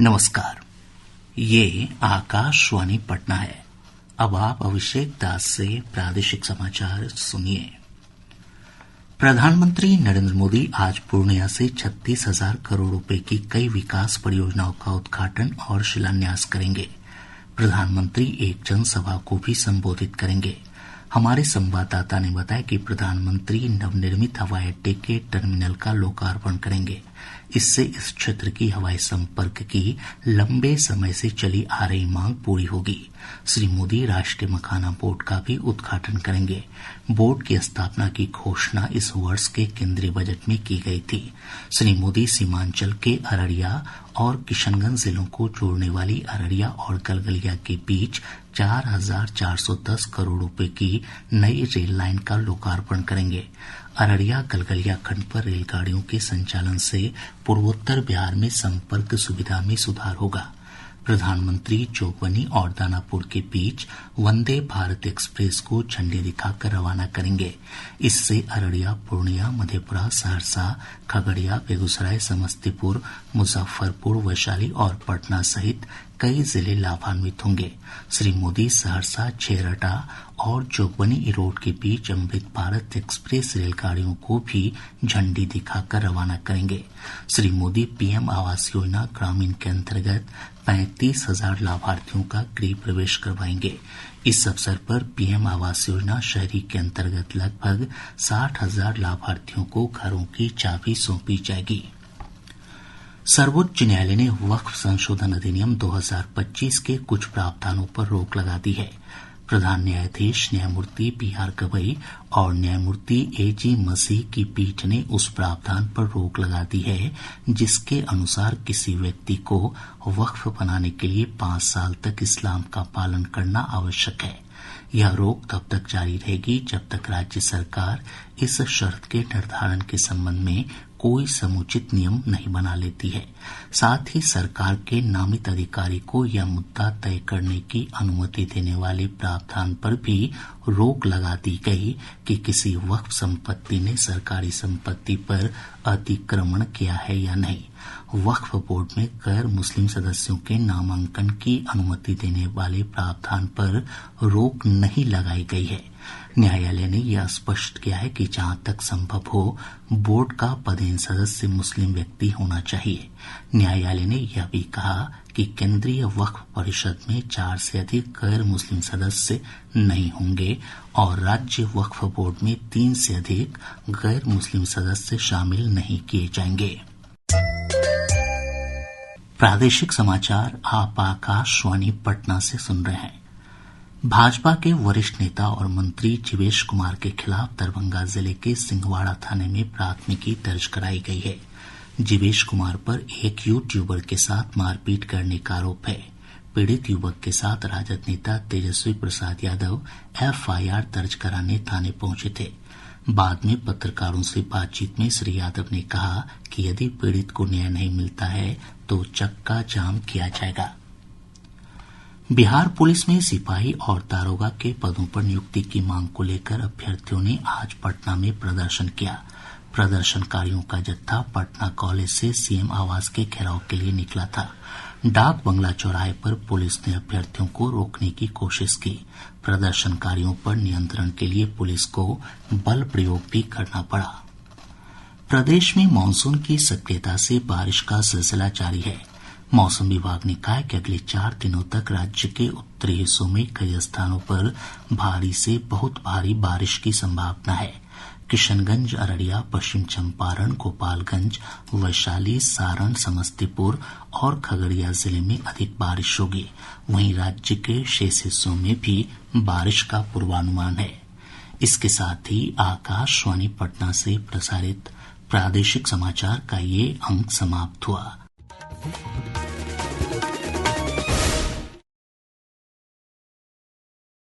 नमस्कार, ये आकाशवाणी पटना है। अब आप अभिषेक दास से प्रादेशिक समाचार सुनिए। प्रधानमंत्री नरेंद्र मोदी आज पूर्णिया से 36,000 करोड़ रुपए की कई विकास परियोजनाओं का उद्घाटन और शिलान्यास करेंगे। प्रधानमंत्री एक जनसभा को भी संबोधित करेंगे। हमारे संवाददाता ने बताया कि प्रधानमंत्री नवनिर्मित हवाई अड्डे के टर्मिनल का लोकार्पण करेंगे। इससे इस क्षेत्र की हवाई संपर्क की लंबे समय से चली आ रही मांग पूरी होगी। श्री मोदी राष्ट्रीय मखाना बोर्ड का भी उद्घाटन करेंगे। बोर्ड की स्थापना की घोषणा इस वर्ष के केंद्रीय बजट में की गई थी। श्री मोदी सीमांचल के अररिया और किशनगंज जिलों को जोड़ने वाली अररिया और गलगलिया के बीच 4,410 करोड़ रुपए की नई रेल लाइन का लोकार्पण करेंगे। अररिया गलगलिया खंड पर रेलगाड़ियों के संचालन से पूर्वोत्तर बिहार में संपर्क सुविधा में सुधार होगा। प्रधानमंत्री जोगबनी और दानापुर के बीच वंदे भारत एक्सप्रेस को झंडी दिखाकर रवाना करेंगे। इससे अररिया, पूर्णिया, मधेपुरा, सहरसा, खगड़िया, बेगूसराय, समस्तीपुर, मुजफ्फरपुर, वैशाली और पटना सहित कई जिले लाभान्वित होंगे। श्री मोदी सहरसा, छेरटा और जोगबनी रोड के बीच अमृत भारत एक्सप्रेस रेलगाड़ियों को भी झंडी दिखाकर रवाना करेंगे। श्री मोदी पीएम आवास योजना ग्रामीण के अंतर्गत 35,000 लाभार्थियों का गृह प्रवेश करवाएंगे। इस अवसर पर पीएम आवास योजना शहरी के अंतर्गत लगभग 60,000 लाभार्थियों को घरों की चाबी सौंपी जाएगी। सर्वोच्च न्यायालय ने वक्फ संशोधन अधिनियम 2025 के कुछ प्रावधानों पर रोक लगा दी है। प्रधान न्यायाधीश न्यायमूर्ति बीआर गवई और न्यायमूर्ति एजी मसीह की पीठ ने उस प्रावधान पर रोक लगा दी है जिसके अनुसार किसी व्यक्ति को वक्फ बनाने के लिए 5 साल तक इस्लाम का पालन करना आवश्यक है। यह रोक तब तक जारी रहेगी जब तक राज्य सरकार इस शर्त के निर्धारण के संबंध में कोई समुचित नियम नहीं बना लेती है। साथ ही सरकार के नामित अधिकारी को यह मुद्दा तय करने की अनुमति देने वाले प्रावधान पर भी रोक लगा दी गई कि किसी वक्फ संपत्ति ने सरकारी संपत्ति पर अतिक्रमण किया है या नहीं। वक्फ बोर्ड में गैर मुस्लिम सदस्यों के नामांकन की अनुमति देने वाले प्रावधान पर रोक नहीं लगाई गई है। न्यायालय ने यह स्पष्ट किया है कि जहां तक संभव हो बोर्ड का पदेन सदस्य मुस्लिम व्यक्ति होना चाहिए। न्यायालय ने यह भी कहा कि केंद्रीय वक्फ परिषद में 4 से अधिक गैर मुस्लिम सदस्य नहीं होंगे और राज्य वक्फ बोर्ड में 3 से अधिक गैर मुस्लिम सदस्य शामिल नहीं किए जाएंगे। प्रादेशिक समाचार आप आकाशवाणी पटना से सुन रहे हैं। भाजपा के वरिष्ठ नेता और मंत्री जीवेश कुमार के खिलाफ दरभंगा जिले के सिंहवाड़ा थाने में प्राथमिकी दर्ज कराई गई है। जीवेश कुमार पर एक यूट्यूबर के साथ मारपीट करने का आरोप है। पीड़ित युवक के साथ राजद नेता तेजस्वी प्रसाद यादव एफआईआर दर्ज कराने थाने पहुंचे थे। बाद में पत्रकारों से बातचीत में श्री यादव ने कहा कि यदि पीड़ित को न्याय नहीं मिलता है तो चक्का जाम किया जाएगा। बिहार पुलिस में सिपाही और दारोगा के पदों पर नियुक्ति की मांग को लेकर अभ्यर्थियों ने आज पटना में प्रदर्शन किया। प्रदर्शनकारियों का जत्था पटना कॉलेज से सीएम आवास के घेराव के लिए निकला था। डाक बंगला चौराहे पर पुलिस ने अभ्यर्थियों को रोकने की कोशिश की। प्रदर्शनकारियों पर नियंत्रण के लिए पुलिस को बल प्रयोग भी करना पड़ा। प्रदेश में मानसून की सक्रियता से बारिश का सिलसिला जारी है। मौसम विभाग ने कहा है कि अगले 4 दिनों तक राज्य के उत्तरी हिस्सों में कई स्थानों पर भारी से बहुत भारी बारिश की संभावना है। किशनगंज, अररिया, पश्चिम चंपारण, गोपालगंज, वैशाली, सारण, समस्तीपुर और खगड़िया जिले में अधिक बारिश होगी। वहीं राज्य के शेष हिस्सों में भी बारिश का पूर्वानुमान है। इसके साथ ही आकाशवाणी पटना से प्रसारित प्रादेशिक समाचार का ये अंक समाप्त हुआ।